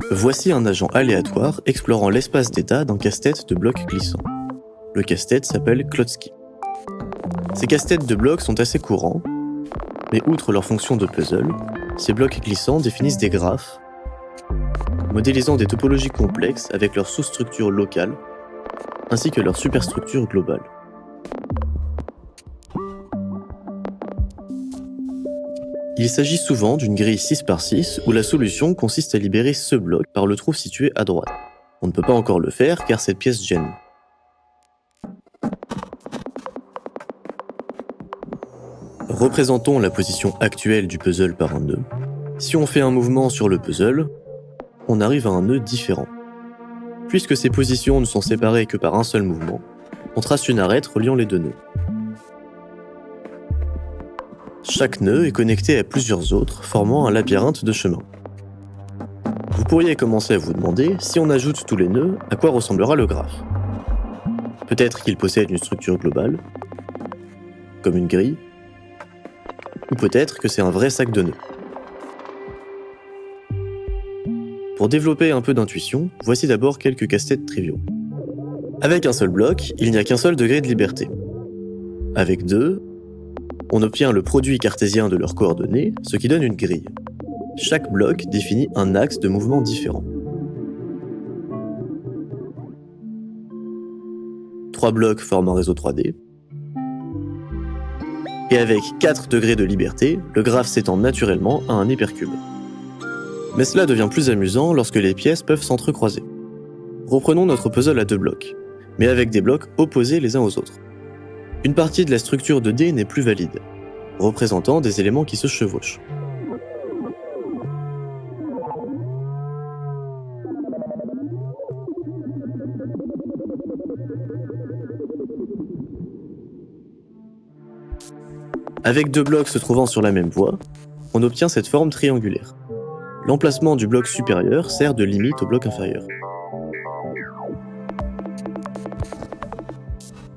Voici un agent aléatoire explorant l'espace d'état d'un casse-tête de blocs glissants. Le casse-tête s'appelle Klotsky. Ces casse-têtes de blocs sont assez courants, mais outre leur fonction de puzzle, ces blocs glissants définissent des graphes, modélisant des topologies complexes avec leurs sous-structures locales, ainsi que leur superstructure globale. Il s'agit souvent d'une grille 6 par 6 où la solution consiste à libérer ce bloc par le trou situé à droite. On ne peut pas encore le faire car cette pièce gêne. Représentons la position actuelle du puzzle par un nœud. Si on fait un mouvement sur le puzzle, on arrive à un nœud différent. Puisque ces positions ne sont séparées que par un seul mouvement, on trace une arête reliant les deux nœuds. Chaque nœud est connecté à plusieurs autres, formant un labyrinthe de chemins. Vous pourriez commencer à vous demander, si on ajoute tous les nœuds, à quoi ressemblera le graphe. Peut-être qu'il possède une structure globale, comme une grille, ou peut-être que c'est un vrai sac de nœuds. Pour développer un peu d'intuition, voici d'abord quelques casse-têtes triviaux. Avec un seul bloc, il n'y a qu'un seul degré de liberté. Avec deux, on obtient le produit cartésien de leurs coordonnées, ce qui donne une grille. Chaque bloc définit un axe de mouvement différent. 3 blocs forment un réseau 3D. Et avec 4 degrés de liberté, le graphe s'étend naturellement à un hypercube. Mais cela devient plus amusant lorsque les pièces peuvent s'entrecroiser. Reprenons notre puzzle à 2 blocs, mais avec des blocs opposés les uns aux autres. Une partie de la structure de D n'est plus valide, représentant des éléments qui se chevauchent. Avec 2 blocs se trouvant sur la même voie, on obtient cette forme triangulaire. L'emplacement du bloc supérieur sert de limite au bloc inférieur.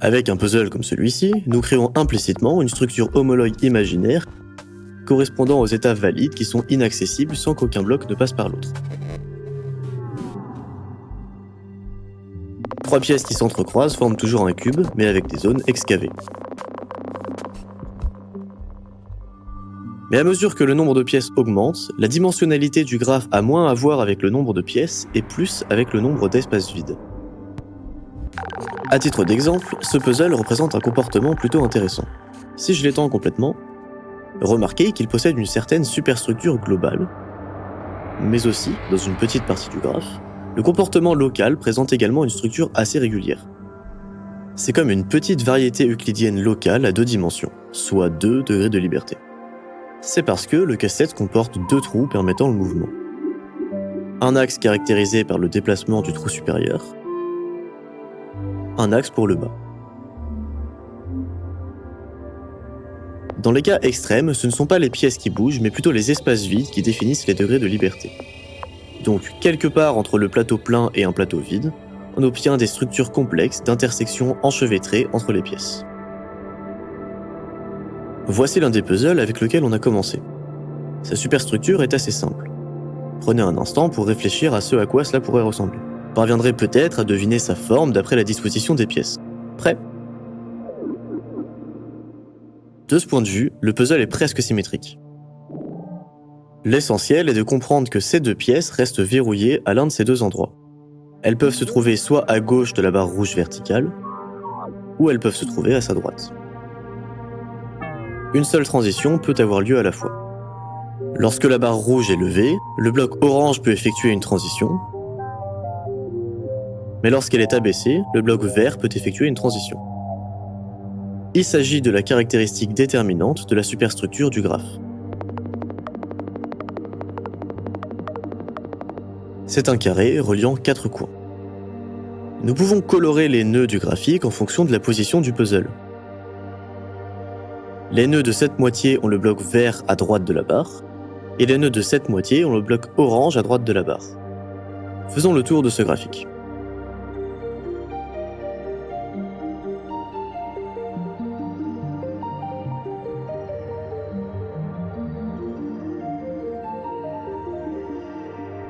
Avec un puzzle comme celui-ci, nous créons implicitement une structure homologue imaginaire correspondant aux états valides qui sont inaccessibles sans qu'aucun bloc ne passe par l'autre. 3 pièces qui s'entrecroisent forment toujours un cube, mais avec des zones excavées. Mais à mesure que le nombre de pièces augmente, la dimensionnalité du graphe a moins à voir avec le nombre de pièces et plus avec le nombre d'espaces vides. À titre d'exemple, ce puzzle représente un comportement plutôt intéressant. Si je l'étends complètement, remarquez qu'il possède une certaine superstructure globale, mais aussi, dans une petite partie du graphe, le comportement local présente également une structure assez régulière. C'est comme une petite variété euclidienne locale à 2 dimensions, soit 2 degrés de liberté. C'est parce que le casse-tête comporte 2 trous permettant le mouvement. Un axe caractérisé par le déplacement du trou supérieur, un axe pour le bas. Dans les cas extrêmes, ce ne sont pas les pièces qui bougent, mais plutôt les espaces vides qui définissent les degrés de liberté. Donc, quelque part entre le plateau plein et un plateau vide, on obtient des structures complexes d'intersections enchevêtrées entre les pièces. Voici l'un des puzzles avec lequel on a commencé. Sa superstructure est assez simple. Prenez un instant pour réfléchir à ce à quoi cela pourrait ressembler. Vous parviendrez peut-être à deviner sa forme d'après la disposition des pièces. Prêt ? De ce point de vue, le puzzle est presque symétrique. L'essentiel est de comprendre que ces 2 pièces restent verrouillées à l'un de ces 2 endroits. Elles peuvent se trouver soit à gauche de la barre rouge verticale, ou elles peuvent se trouver à sa droite. Une seule transition peut avoir lieu à la fois. Lorsque la barre rouge est levée, le bloc orange peut effectuer une transition, mais lorsqu'elle est abaissée, le bloc vert peut effectuer une transition. Il s'agit de la caractéristique déterminante de la superstructure du graphe. C'est un carré reliant 4 coins. Nous pouvons colorer les nœuds du graphique en fonction de la position du puzzle. Les nœuds de cette moitié ont le bloc vert à droite de la barre, et les nœuds de cette moitié ont le bloc orange à droite de la barre. Faisons le tour de ce graphique.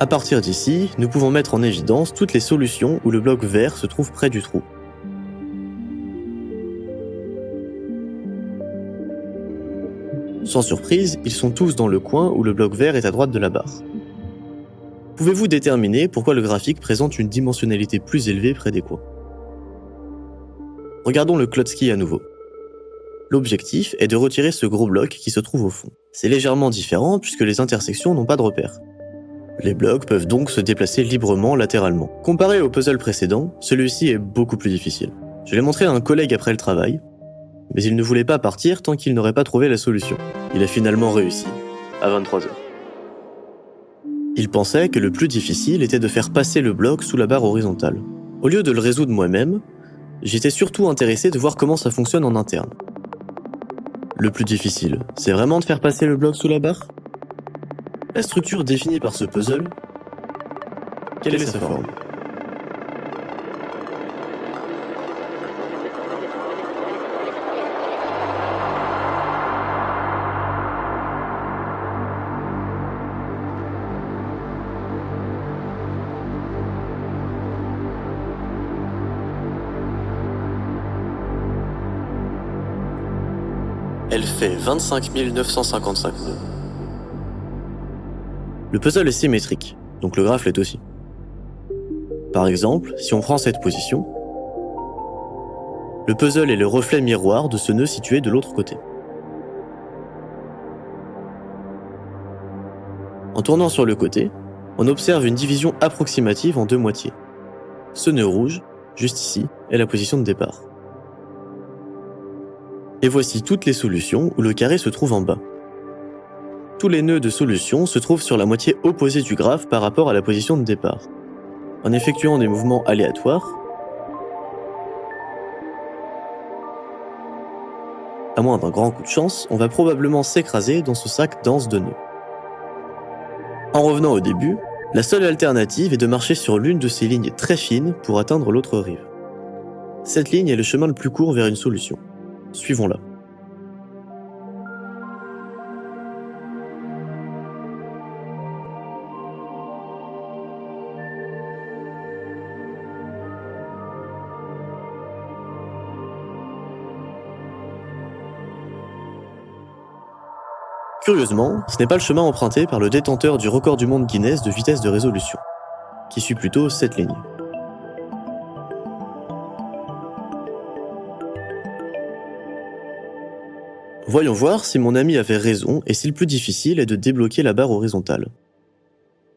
À partir d'ici, nous pouvons mettre en évidence toutes les solutions où le bloc vert se trouve près du trou. Sans surprise, ils sont tous dans le coin où le bloc vert est à droite de la barre. Pouvez-vous déterminer pourquoi le graphique présente une dimensionnalité plus élevée près des coins? Regardons le Klotsky à nouveau. L'objectif est de retirer ce gros bloc qui se trouve au fond. C'est légèrement différent puisque les intersections n'ont pas de repère. Les blocs peuvent donc se déplacer librement latéralement. Comparé au puzzle précédent, celui-ci est beaucoup plus difficile. Je l'ai montré à un collègue après le travail, mais il ne voulait pas partir tant qu'il n'aurait pas trouvé la solution. Il a finalement réussi, à 23h. Il pensait que le plus difficile était de faire passer le bloc sous la barre horizontale. Au lieu de le résoudre moi-même, j'étais surtout intéressé de voir comment ça fonctionne en interne. Le plus difficile, c'est vraiment de faire passer le bloc sous la barre? La structure définie par ce puzzle, quelle est sa forme? Elle fait 25 955 nœuds. Le puzzle est symétrique, donc le graphe l'est aussi. Par exemple, si on prend cette position, le puzzle est le reflet miroir de ce nœud situé de l'autre côté. En tournant sur le côté, on observe une division approximative en deux moitiés. Ce nœud rouge, juste ici, est la position de départ. Et voici toutes les solutions où le carré se trouve en bas. Tous les nœuds de solution se trouvent sur la moitié opposée du graphe par rapport à la position de départ. En effectuant des mouvements aléatoires, à moins d'un grand coup de chance, on va probablement s'écraser dans ce sac dense de nœuds. En revenant au début, la seule alternative est de marcher sur l'une de ces lignes très fines pour atteindre l'autre rive. Cette ligne est le chemin le plus court vers une solution. Suivons-la. Curieusement, ce n'est pas le chemin emprunté par le détenteur du record du monde Guinness de vitesse de résolution, qui suit plutôt cette ligne. Voyons voir si mon ami avait raison et si le plus difficile est de débloquer la barre horizontale.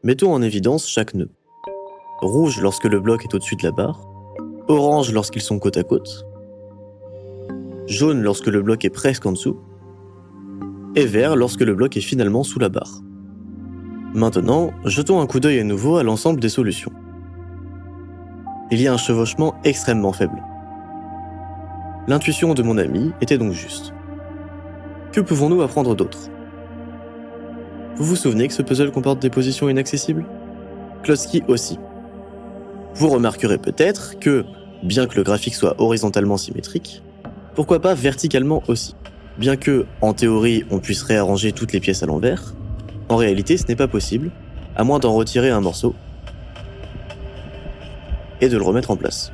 Mettons en évidence chaque nœud. Rouge lorsque le bloc est au-dessus de la barre, orange lorsqu'ils sont côte à côte, jaune lorsque le bloc est presque en dessous, et vert lorsque le bloc est finalement sous la barre. Maintenant, jetons un coup d'œil à nouveau à l'ensemble des solutions. Il y a un chevauchement extrêmement faible. L'intuition de mon ami était donc juste. Que pouvons-nous apprendre d'autre? Vous vous souvenez que ce puzzle comporte des positions inaccessibles? Klotsky aussi. Vous remarquerez peut-être que, bien que le graphique soit horizontalement symétrique, pourquoi pas verticalement aussi? Bien que, en théorie, on puisse réarranger toutes les pièces à l'envers, en réalité ce n'est pas possible, à moins d'en retirer un morceau et de le remettre en place.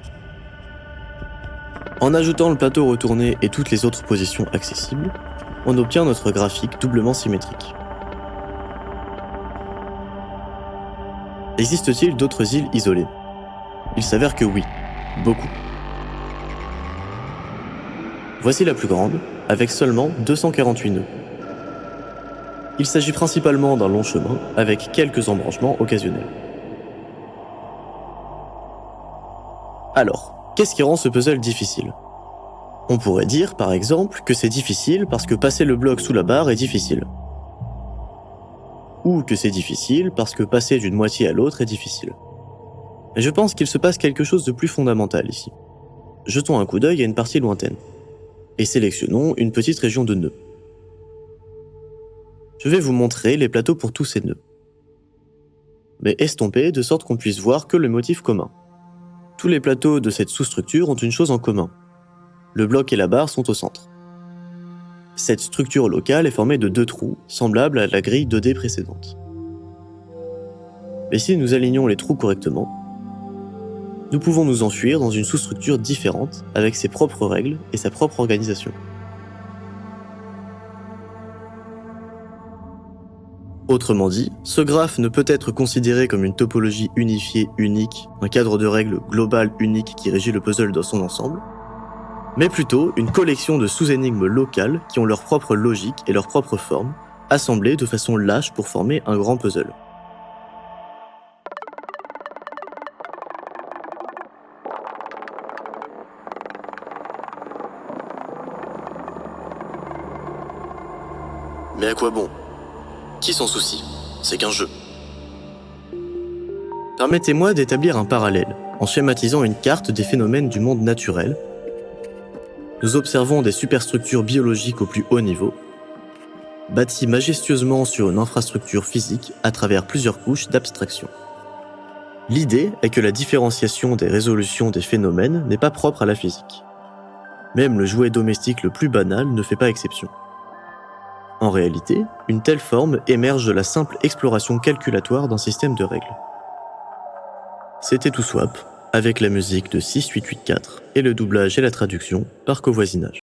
En ajoutant le plateau retourné et toutes les autres positions accessibles, on obtient notre graphique doublement symétrique. Existe-t-il d'autres îles isolées? Il s'avère que oui, beaucoup. Voici la plus grande, avec seulement 248 nœuds. Il s'agit principalement d'un long chemin, avec quelques embranchements occasionnels. Alors, qu'est-ce qui rend ce puzzle difficile? On pourrait dire, par exemple, que c'est difficile parce que passer le bloc sous la barre est difficile. Ou que c'est difficile parce que passer d'une moitié à l'autre est difficile. Mais je pense qu'il se passe quelque chose de plus fondamental ici. Jetons un coup d'œil à une partie lointaine. Et sélectionnons une petite région de nœuds. Je vais vous montrer les plateaux pour tous ces nœuds. Mais estompés de sorte qu'on puisse voir que le motif commun. Tous les plateaux de cette sous-structure ont une chose en commun. Le bloc et la barre sont au centre. Cette structure locale est formée de deux trous, semblables à la grille 2D précédente. Mais si nous alignons les trous correctement, nous pouvons nous enfuir dans une sous-structure différente avec ses propres règles et sa propre organisation. Autrement dit, ce graphe ne peut être considéré comme une topologie unifiée unique, un cadre de règles global unique qui régit le puzzle dans son ensemble, mais plutôt une collection de sous-énigmes locales qui ont leur propre logique et leur propre forme, assemblées de façon lâche pour former un grand puzzle. Mais à quoi bon ? Qui s'en soucie ? C'est qu'un jeu. Permettez-moi d'établir un parallèle, en schématisant une carte des phénomènes du monde naturel. Nous observons des superstructures biologiques au plus haut niveau, bâties majestueusement sur une infrastructure physique à travers plusieurs couches d'abstraction. L'idée est que la différenciation des résolutions des phénomènes n'est pas propre à la physique. Même le jouet domestique le plus banal ne fait pas exception. En réalité, une telle forme émerge de la simple exploration calculatoire d'un système de règles. C'était Tout Swap, avec la musique de 6884 et le doublage et la traduction par Covoisinage.